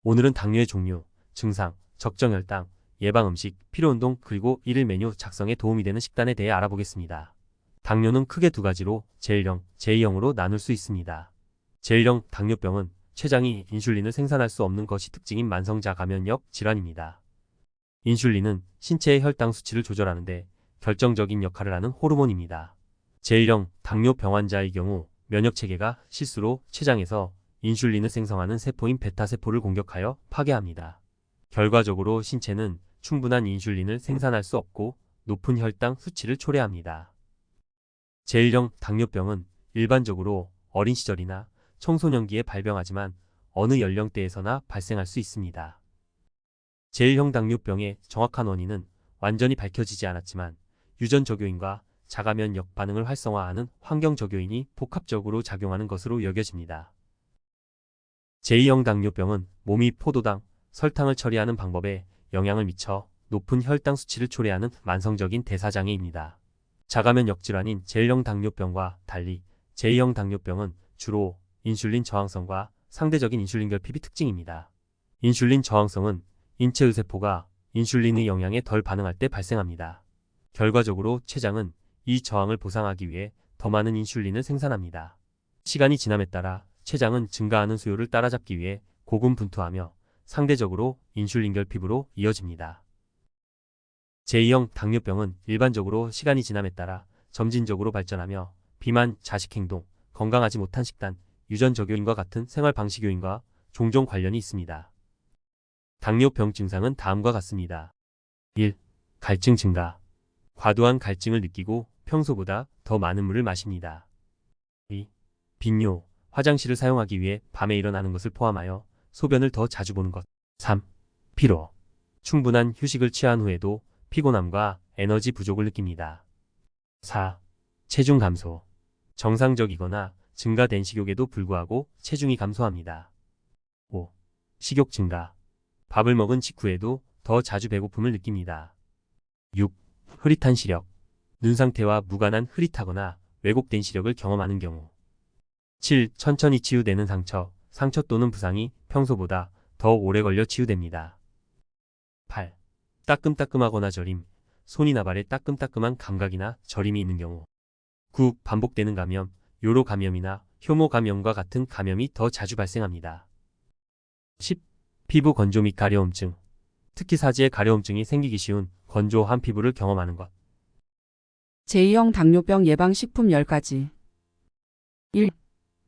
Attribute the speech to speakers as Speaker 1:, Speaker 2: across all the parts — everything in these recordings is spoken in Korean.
Speaker 1: 오늘은 당뇨의 종류, 증상, 적정 혈당, 예방 음식, 필요 운동 그리고 일일 메뉴 작성에 도움이 되는 식단에 대해 알아보겠습니다. 당뇨는 크게 두 가지로 제1형, 제2형으로 나눌 수 있습니다. 제1형 당뇨병은 췌장이 인슐린을 생산할 수 없는 것이 특징인 만성자 감염력 질환입니다. 인슐린은 신체의 혈당 수치를 조절하는데 결정적인 역할을 하는 호르몬입니다. 제1형 당뇨병 환자의 경우 면역체계가 실수로 췌장에서 인슐린을 생성하는 세포인 베타세포를 공격하여 파괴합니다. 결과적으로 신체는 충분한 인슐린을 생산할 수 없고 높은 혈당 수치를 초래합니다. 제1형 당뇨병은 일반적으로 어린 시절이나 청소년기에 발병하지만 어느 연령대에서나 발생할 수 있습니다. 제1형 당뇨병의 정확한 원인은 완전히 밝혀지지 않았지만 유전적요인과 자가면역 반응을 활성화하는 환경적요인이 복합적으로 작용하는 것으로 여겨집니다. 제2형 당뇨병은 몸이 포도당, 설탕을 처리하는 방법에 영향을 미쳐 높은 혈당 수치를 초래하는 만성적인 대사장애입니다. 자가면역 질환인 제1형 당뇨병과 달리 제2형 당뇨병은 주로 인슐린 저항성과 상대적인 인슐린 결핍이 특징입니다. 인슐린 저항성은 인체의 세포가 인슐린의 영향에 덜 반응할 때 발생합니다. 결과적으로 췌장은 이 저항을 보상하기 위해 더 많은 인슐린을 생산합니다. 시간이 지남에 따라 췌장은 증가하는 수요를 따라잡기 위해 고군분투하며 상대적으로 인슐린 결핍으로 이어집니다. 제2형 당뇨병은 일반적으로 시간이 지남에 따라 점진적으로 발전하며 비만, 자식행동, 건강하지 못한 식단, 유전적요인과 같은 생활 방식 요인과 종종 관련이 있습니다. 당뇨병 증상은 다음과 같습니다. 1. 갈증 증가. 과도한 갈증을 느끼고 평소보다 더 많은 물을 마십니다. 2. 빈뇨. 화장실을 사용하기 위해 밤에 일어나는 것을 포함하여 소변을 더 자주 보는 것. 3. 피로. 충분한 휴식을 취한 후에도 피곤함과 에너지 부족을 느낍니다. 4. 체중 감소. 정상적이거나 증가된 식욕에도 불구하고 체중이 감소합니다. 5. 식욕 증가. 밥을 먹은 직후에도 더 자주 배고픔을 느낍니다. 6. 흐릿한 시력. 눈 상태와 무관한 흐릿하거나 왜곡된 시력을 경험하는 경우. 7. 천천히 치유되는 상처 또는 부상이 평소보다 더 오래 걸려 치유됩니다. 8. 따끔따끔하거나 저림, 손이나 발에 따끔따끔한 감각이나 저림이 있는 경우. 9. 반복되는 감염, 요로 감염이나 효모 감염과 같은 감염이 더 자주 발생합니다. 10. 피부 건조 및 가려움증, 특히 사지에 가려움증이 생기기 쉬운 건조한 피부를 경험하는 것.
Speaker 2: 제2형 당뇨병 예방식품 10가지. 1.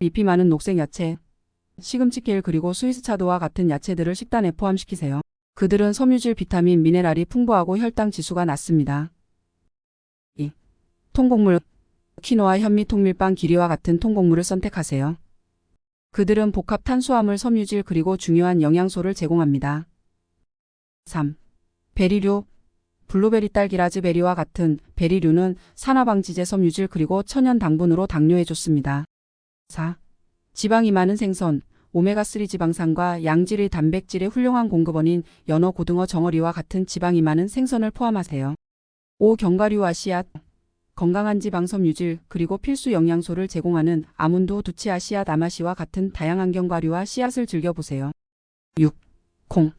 Speaker 2: 잎이 많은 녹색 야채. 시금치, 케일 그리고 스위스차도와 같은 야채들을 식단에 포함시키세요. 그들은 섬유질, 비타민, 미네랄이 풍부하고 혈당 지수가 낮습니다. 2. 통곡물. 키노아, 현미, 통밀빵, 기리와 같은 통곡물을 선택하세요. 그들은 복합 탄수화물, 섬유질 그리고 중요한 영양소를 제공합니다. 3. 베리류. 블루베리, 딸기, 라즈베리와 같은 베리류는 산화방지제, 섬유질 그리고 천연 당분으로 당뇨에 좋습니다. 4. 지방이 많은 생선. 오메가3 지방산과 양질의 단백질의 훌륭한 공급원인 연어, 고등어, 정어리와 같은 지방이 많은 생선을 포함하세요. 5. 견과류와 씨앗. 건강한 지방, 섬유질 그리고 필수 영양소를 제공하는 아몬드, 두치아, 씨앗, 아마시와 같은 다양한 견과류와 씨앗을 즐겨보세요. 6. 콩.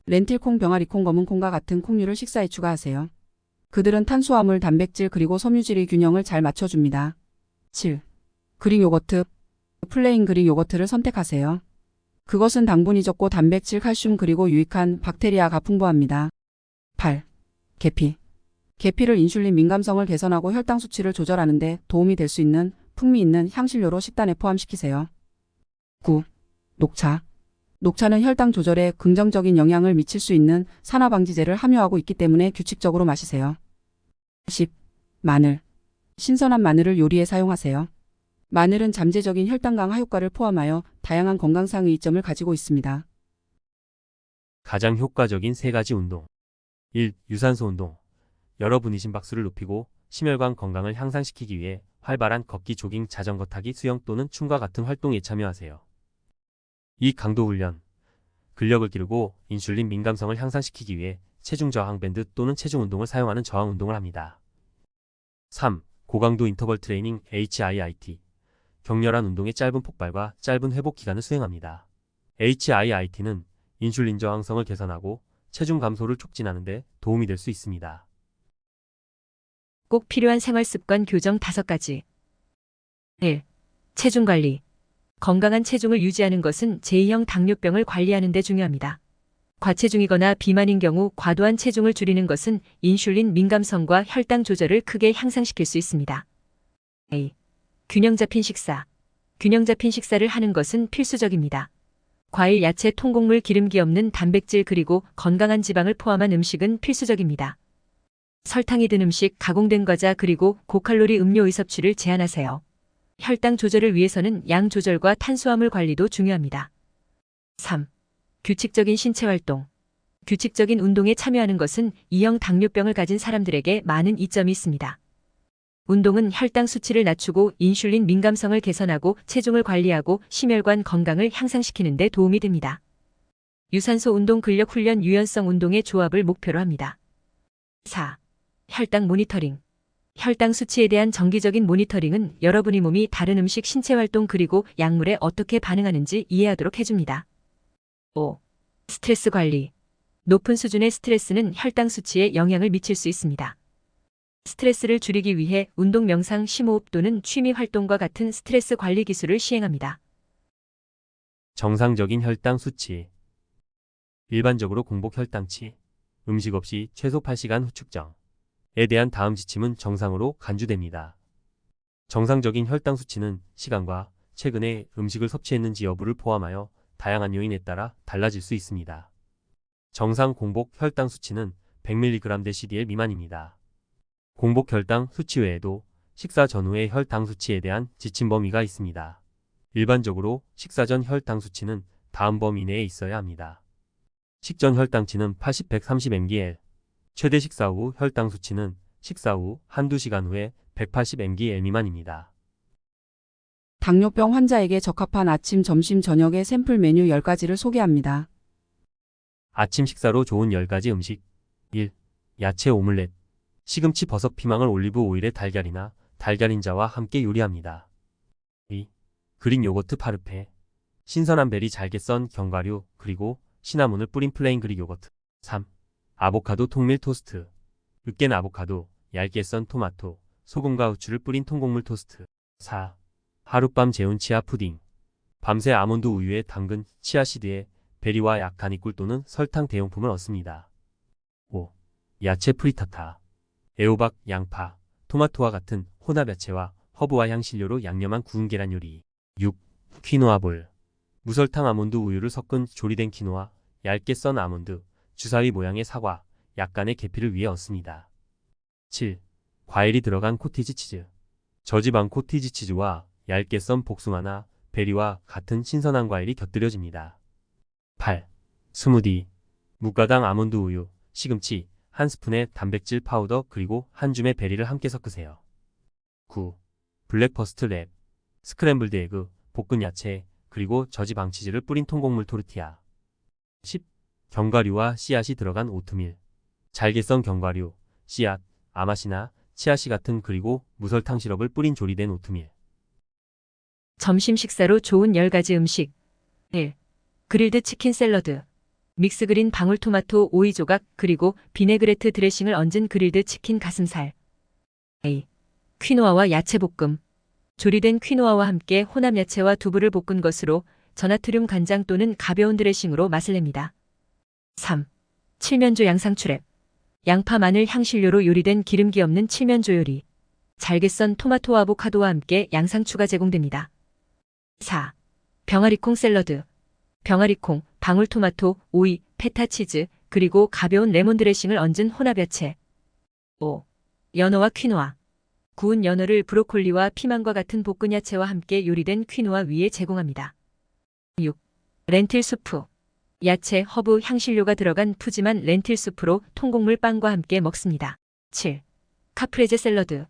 Speaker 2: 렌틸콩, 병아리콩, 검은콩과 같은 콩류를 식사에 추가하세요. 그들은 탄수화물, 단백질 그리고 섬유질의 균형을 잘 맞춰줍니다. 7. 그릭 요거트. 플레인 그릭 요거트를 선택하세요. 그것은 당분이 적고 단백질, 칼슘 그리고 유익한 박테리아가 풍부합니다. 8. 계피. 계피를 인슐린 민감성을 개선하고 혈당 수치를 조절하는 데 도움이 될 수 있는 풍미 있는 향신료로 식단에 포함시키세요. 9. 녹차. 녹차는 혈당 조절에 긍정적인 영향을 미칠 수 있는 산화방지제를 함유하고 있기 때문에 규칙적으로 마시세요. 10. 마늘. 신선한 마늘을 요리에 사용하세요. 마늘은 잠재적인 혈당 강화 효과를 포함하여 다양한 건강상의 이점을 가지고 있습니다.
Speaker 1: 가장 효과적인 3가지 운동. 1. 유산소 운동. 여러분이 심박수를 높이고 심혈관 건강을 향상시키기 위해 활발한 걷기, 조깅, 자전거 타기, 수영 또는 춤과 같은 활동에 참여하세요. 2. 강도 훈련. 근력을 기르고 인슐린 민감성을 향상시키기 위해 체중 저항 밴드 또는 체중 운동을 사용하는 저항 운동을 합니다. 3. 고강도 인터벌 트레이닝 HIIT. 격렬한 운동의 짧은 폭발과 짧은 회복 기간을 수행합니다. HIIT는 인슐린 저항성을 개선하고 체중 감소를 촉진하는 데 도움이 될 수 있습니다.
Speaker 3: 꼭 필요한 생활습관 교정 5가지. 1. 체중 관리. 건강한 체중을 유지하는 것은 제2형 당뇨병을 관리하는 데 중요합니다. 과체중이거나 비만인 경우 과도한 체중을 줄이는 것은 인슐린 민감성과 혈당 조절을 크게 향상시킬 수 있습니다. A. 균형 잡힌 식사. 균형 잡힌 식사를 하는 것은 필수적입니다. 과일, 야채, 통곡물, 기름기 없는 단백질 그리고 건강한 지방을 포함한 음식은 필수적입니다. 설탕이 든 음식, 가공된 과자 그리고 고칼로리 음료의 섭취를 제한하세요. 혈당 조절을 위해서는 양 조절과 탄수화물 관리도 중요합니다. 3. 규칙적인 신체 활동. 규칙적인 운동에 참여하는 것은 2형 당뇨병을 가진 사람들에게 많은 이점이 있습니다. 운동은 혈당 수치를 낮추고 인슐린 민감성을 개선하고 체중을 관리하고 심혈관 건강을 향상시키는 데 도움이 됩니다. 유산소 운동, 근력 훈련, 유연성 운동의 조합을 목표로 합니다. 4. 혈당 모니터링. 혈당 수치에 대한 정기적인 모니터링은 여러분의 몸이 다른 음식, 신체 활동 그리고 약물에 어떻게 반응하는지 이해하도록 해줍니다. 5. 스트레스 관리. 높은 수준의 스트레스는 혈당 수치에 영향을 미칠 수 있습니다. 스트레스를 줄이기 위해 운동, 명상, 심호흡 또는 취미 활동과 같은 스트레스 관리 기술을 시행합니다.
Speaker 1: 정상적인 혈당 수치. 일반적으로 공복 혈당치, 음식 없이 최소 8시간 후 측정에 대한 다음 지침은 정상으로 간주됩니다. 정상적인 혈당 수치는 시간과 최근에 음식을 섭취했는지 여부를 포함하여 다양한 요인에 따라 달라질 수 있습니다. 정상 공복 혈당 수치는 100mg/dl 미만입니다. 공복 혈당 수치 외에도 식사 전후의 혈당 수치에 대한 지침 범위가 있습니다. 일반적으로 식사 전 혈당 수치는 다음 범위 내에 있어야 합니다. 식전 혈당치는 80-130mgl, 최대 식사 후 혈당 수치는 식사 후 한두 시간 후에 180mgl 미만입니다.
Speaker 2: 당뇨병 환자에게 적합한 아침, 점심, 저녁의 샘플 메뉴 10가지를 소개합니다.
Speaker 1: 아침 식사로 좋은 10가지 음식. 1. 야채 오믈렛. 시금치, 버섯, 피망을 올리브 오일에 달걀이나 달걀인자와 함께 요리합니다. 2. 그릭 요거트 파르페. 신선한 베리, 잘게 썬 견과류, 그리고 시나몬을 뿌린 플레인 그릭 요거트. 3. 아보카도 통밀 토스트. 으깬 아보카도, 얇게 썬 토마토, 소금과 후추를 뿌린 통곡물 토스트. 4. 하룻밤 재운 치아 푸딩. 밤새 아몬드 우유에 담근 치아시드에 베리와 약한 이꿀 또는 설탕 대용품을 얻습니다. 5. 야채 프리타타. 애호박, 양파, 토마토와 같은 혼합 야채와 허브와 향신료로 양념한 구운 계란 요리. 6. 퀴노아 볼. 무설탕 아몬드 우유를 섞은 조리된 퀴노아, 얇게 썬 아몬드, 주사위 모양의 사과, 약간의 계피를 위해 얻습니다. 7. 과일이 들어간 코티지 치즈. 저지방 코티지 치즈와 얇게 썬 복숭아나 베리와 같은 신선한 과일이 곁들여집니다. 8. 스무디. 무가당 아몬드 우유, 시금치, 한 스푼의 단백질 파우더 그리고 한 줌의 베리를 함께 섞으세요. 9. 블랙퍼스트 랩. 스크램블드 에그, 볶은 야채, 그리고 저지방 치즈를 뿌린 통곡물 토르티아. 10. 견과류와 씨앗이 들어간 오트밀. 잘게 썬 견과류, 씨앗, 아마시나 치아씨 같은 그리고 무설탕 시럽을 뿌린 조리된 오트밀.
Speaker 3: 점심 식사로 좋은 10가지 음식. 1. 그릴드 치킨 샐러드. 믹스그린 방울토마토, 오이 조각, 그리고 비네그레트 드레싱을 얹은 그릴드 치킨 가슴살. A. 퀴노아와 야채 볶음. 조리된 퀴노아와 함께 혼합 야채와 두부를 볶은 것으로 전나트륨 간장 또는 가벼운 드레싱으로 맛을 냅니다. 3. 칠면조 양상추랩. 양파, 마늘, 향신료로 요리된 기름기 없는 칠면조 요리. 잘게 썬 토마토와 아보카도와 함께 양상추가 제공됩니다. 4. 병아리콩 샐러드. 병아리콩, 방울토마토, 오이, 페타치즈, 그리고 가벼운 레몬 드레싱을 얹은 혼합 야채. 5. 연어와 퀴노아. 구운 연어를 브로콜리와 피망과 같은 볶은 야채와 함께 요리된 퀴노아 위에 제공합니다. 6. 렌틸 수프. 야채, 허브, 향신료가 들어간 푸짐한 렌틸 수프로 통곡물 빵과 함께 먹습니다. 7. 카프레제 샐러드.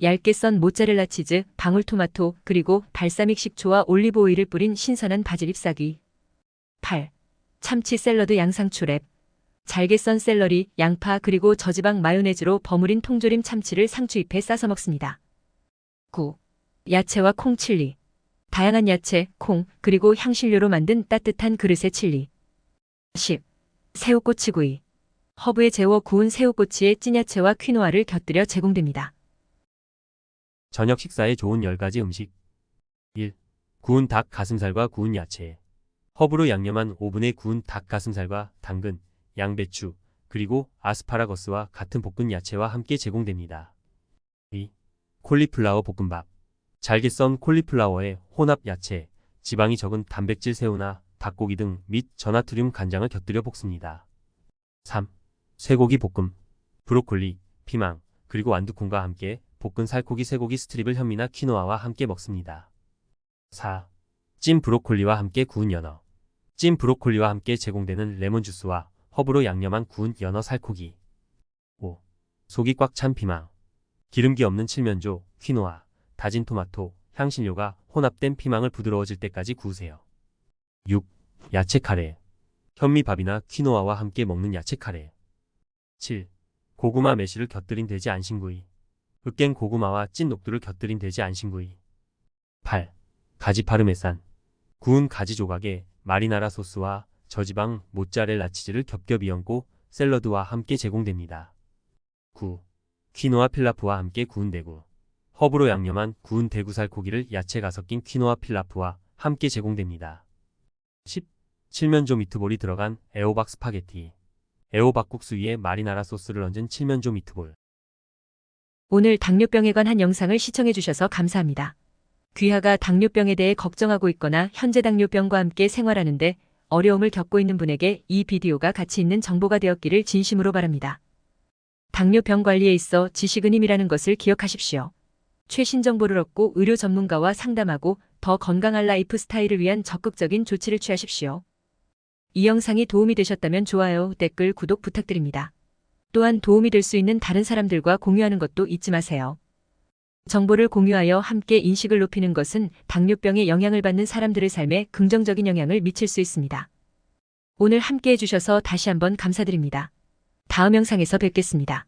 Speaker 3: 얇게 썬 모짜렐라 치즈, 방울토마토, 그리고 발사믹 식초와 올리브 오일을 뿌린 신선한 바질 잎사귀. 8. 참치 샐러드 양상추랩. 잘게 썬 샐러리, 양파 그리고 저지방 마요네즈로 버무린 통조림 참치를 상추잎에 싸서 먹습니다. 9. 야채와 콩 칠리. 다양한 야채, 콩, 그리고 향신료로 만든 따뜻한 그릇의 칠리. 10. 새우꼬치구이. 허브에 재워 구운 새우꼬치에 찐야채와 퀴노아를 곁들여 제공됩니다.
Speaker 1: 저녁 식사에 좋은 10가지 음식. 1. 구운 닭 가슴살과 구운 야채. 허브로 양념한 오븐에 구운 닭 가슴살과 당근, 양배추, 그리고 아스파라거스와 같은 볶은 야채와 함께 제공됩니다. 2. 콜리플라워 볶음밥. 잘게 썬 콜리플라워에 혼합 야채, 지방이 적은 단백질 새우나 닭고기 등 및 전나트륨 간장을 곁들여 볶습니다. 3. 쇠고기 볶음. 브로콜리, 피망, 그리고 완두콩과 함께 볶은 살코기 쇠고기 스트립을 현미나 퀴노아와 함께 먹습니다. 4. 찐 브로콜리와 함께 구운 연어. 찐 브로콜리와 함께 제공되는 레몬 주스와 허브로 양념한 구운 연어 살코기. 5. 속이 꽉 찬 피망. 기름기 없는 칠면조, 퀴노아, 다진 토마토, 향신료가 혼합된 피망을 부드러워질 때까지 구우세요. 6. 야채 카레. 현미밥이나 퀴노아와 함께 먹는 야채 카레. 7. 고구마 매실을 곁들인 돼지 안심구이. 으깬 고구마와 찐 녹두를 곁들인 돼지 안심구이. 8. 가지 파르메산. 구운 가지 조각에 마리나라 소스와 저지방 모짜렐라 치즈를 겹겹이 얹고 샐러드와 함께 제공됩니다. 9. 퀴노아 필라프와 함께 구운 대구. 허브로 양념한 구운 대구 살코기를 야채가 섞인 퀴노아 필라프와 함께 제공됩니다. 10. 칠면조 미트볼이 들어간 애호박 스파게티. 애호박 국수 위에 마리나라 소스를 얹은 칠면조 미트볼.
Speaker 3: 오늘 당뇨병에 관한 영상을 시청해 주셔서 감사합니다. 귀하가 당뇨병에 대해 걱정하고 있거나 현재 당뇨병과 함께 생활하는데 어려움을 겪고 있는 분에게 이 비디오가 가치 있는 정보가 되었기를 진심으로 바랍니다. 당뇨병 관리에 있어 지식은 힘이라는 것을 기억하십시오. 최신 정보를 얻고 의료 전문가와 상담하고 더 건강한 라이프 스타일을 위한 적극적인 조치를 취하십시오. 이 영상이 도움이 되셨다면 좋아요, 댓글, 구독 부탁드립니다. 또한 도움이 될 수 있는 다른 사람들과 공유하는 것도 잊지 마세요. 정보를 공유하여 함께 인식을 높이는 것은 당뇨병에 영향을 받는 사람들의 삶에 긍정적인 영향을 미칠 수 있습니다. 오늘 함께 해주셔서 다시 한번 감사드립니다. 다음 영상에서 뵙겠습니다.